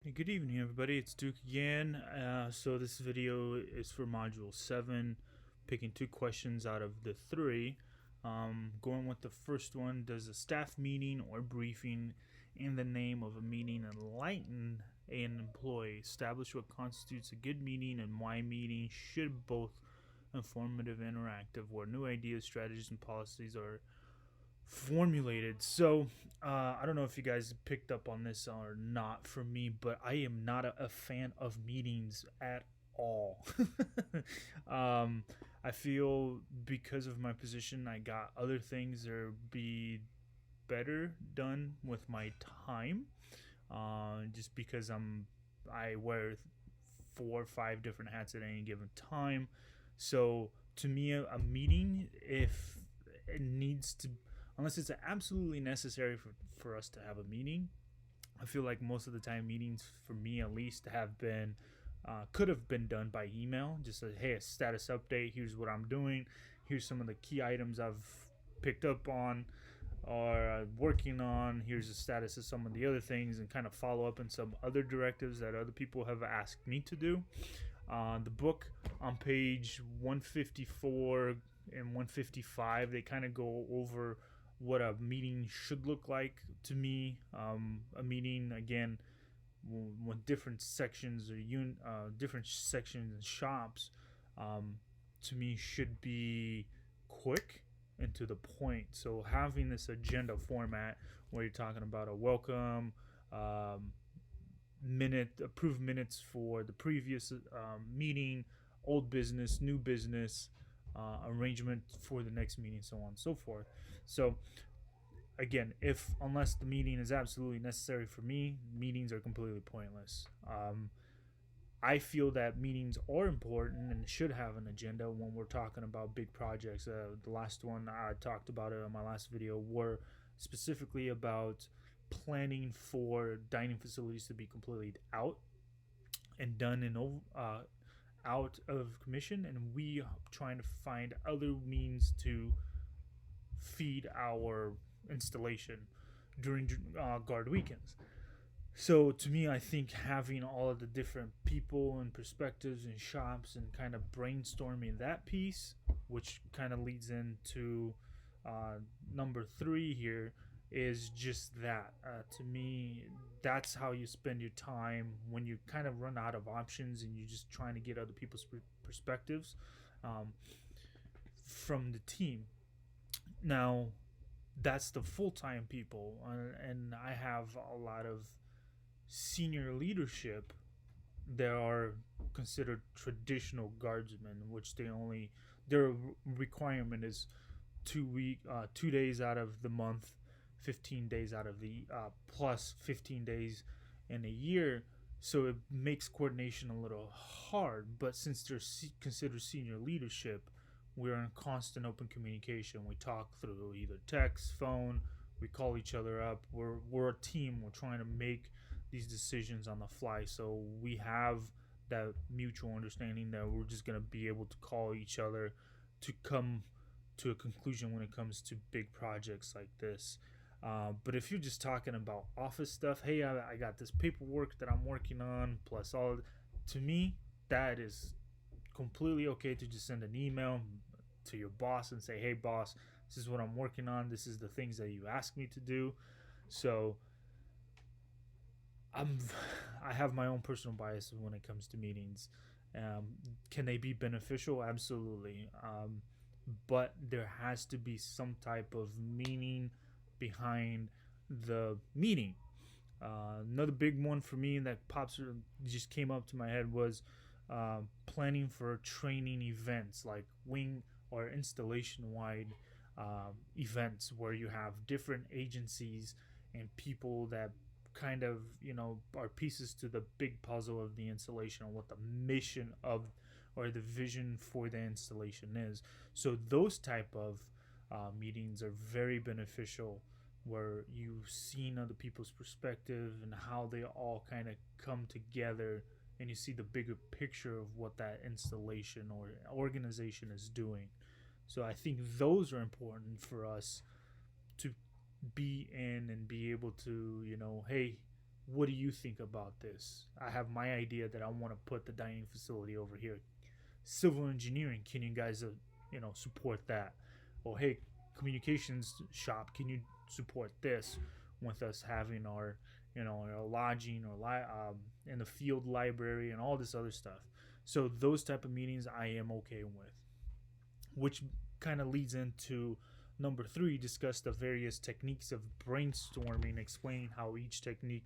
Hey, good evening, everybody. It's Duke again. So this video is for Module 7, picking two questions out of the three. Going with the first one, does a staff meeting or briefing in the name of a meeting enlighten an employee? Establish what constitutes a good meeting and why meeting should both informative and interactive, where new ideas, strategies, and policies are formulated. So I don't know if you guys picked up on this or not for me, but I am not a fan of meetings at all. um, I feel because of my position, I got other things that are be better done with my time. Just because I wear 4 or 5 different hats at any given time. So to me, a meeting, if it needs to, unless it's absolutely necessary for us to have a meeting, I feel like most of the time meetings, for me at least, have been could have been done by email. Just a hey, a status update. Here's what I'm doing. Here's some of the key items I've picked up on or working on. Here's the status of some of the other things, and kind of follow up on some other directives that other people have asked me to do. The book on page 154 and 155, they kind of go over what a meeting should look like to me. A meeting, again, with different sections or different sections and shops, to me should be quick and to the point. So having this agenda format where you're talking about a welcome, approved minutes for the previous meeting, old business, new business, arrangement for the next meeting, so on and so forth. So again, if unless the meeting is absolutely necessary for me, meetings are completely pointless. I feel that meetings are important and should have an agenda when we're talking about big projects. The last one I talked about it on my last video were specifically about planning for dining facilities to be completely out and done and out of commission, and we trying to find other means to feed our installation during guard weekends. So to me, I think having all of the different people and perspectives and shops and kind of brainstorming that piece, which kind of leads into number 3 here, is just that. To me, that's how you spend your time when you kind of run out of options and you're just trying to get other people's perspectives um, from the team. Now, that's the full-time people, and I have a lot of senior leadership that are considered traditional guardsmen, which their requirement is 2 days out of the month, 15 days out of the plus 15 days in a year. So it makes coordination a little hard. But since they're considered senior leadership, we're in constant open communication. We talk through either text, phone, we call each other up. We're a team. We're trying to make these decisions on the fly. So we have that mutual understanding that we're just going to be able to call each other to come to a conclusion when it comes to big projects like this. But if you're just talking about office stuff, hey, I got this paperwork that I'm working on, plus all, to me, that is completely okay to just send an email to your boss and say, hey, boss, this is what I'm working on. This is the things that you asked me to do. So I have my own personal bias when it comes to meetings. Can they be beneficial? Absolutely. But there has to be some type of meaning behind the meeting. Another big one for me that just came up to my head was planning for training events like wing or installation wide events where you have different agencies and people that kind of are pieces to the big puzzle of the installation and what the mission of or the vision for the installation is. So those type of meetings are very beneficial, where you've seen other people's perspective and how they all kind of come together, and you see the bigger picture of what that installation or organization is doing. So I think those are important for us to be in and be able to, hey, what do you think about this? I have my idea that I want to put the dining facility over here. Civil engineering, can you guys, support that? Or hey, communications shop, can you support this with us having our, our lodging or in the field library and all this other stuff. So those type of meetings I am okay with, which kind of leads into number three, discuss the various techniques of brainstorming, explaining how each technique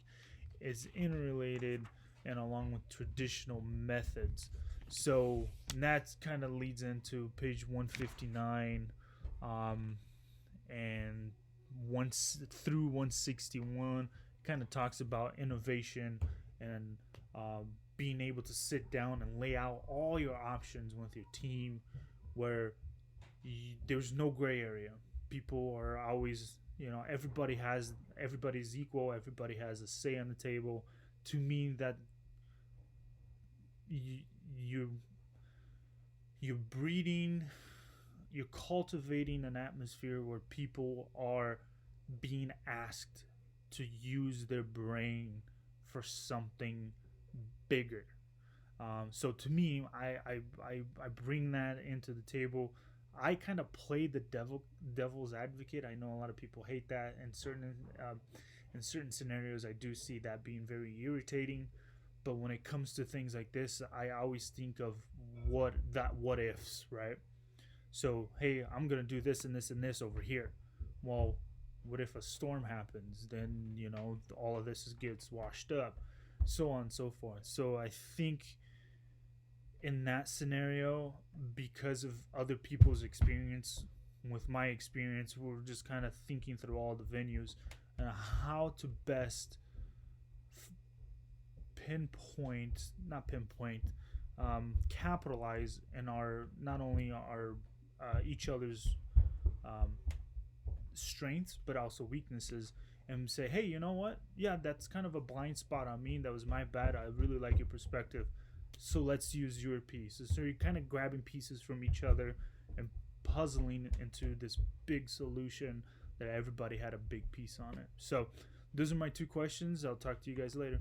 is interrelated and along with traditional methods. So that kind of leads into page 159 and once through 161, kind of talks about innovation and being able to sit down and lay out all your options with your team where there's no gray area. People are always, everybody's equal. Everybody has a say on the table. To me, that you you're breeding, you're cultivating an atmosphere where people are being asked to use their brain for something bigger. So to me, I bring that into the table. I kind of play the devil's advocate. I know a lot of people hate that, and in certain scenarios, I do see that being very irritating. But when it comes to things like this, I always think of what ifs, right? So hey, I'm gonna do this and this and this over here. Well, what if a storm happens? Then all of this gets washed up, so on and so forth. So I think in that scenario, because of other people's experience with my experience, we're just kind of thinking through all the venues and how to best not pinpoint, capitalize in our not only our each other's strengths but also weaknesses, and say, hey, you know what? Yeah, that's kind of a blind spot on me. That was my bad. I really like your perspective. So let's use your piece. So you're kind of grabbing pieces from each other and puzzling into this big solution that everybody had a big piece on it. So those are my two questions. I'll talk to you guys later.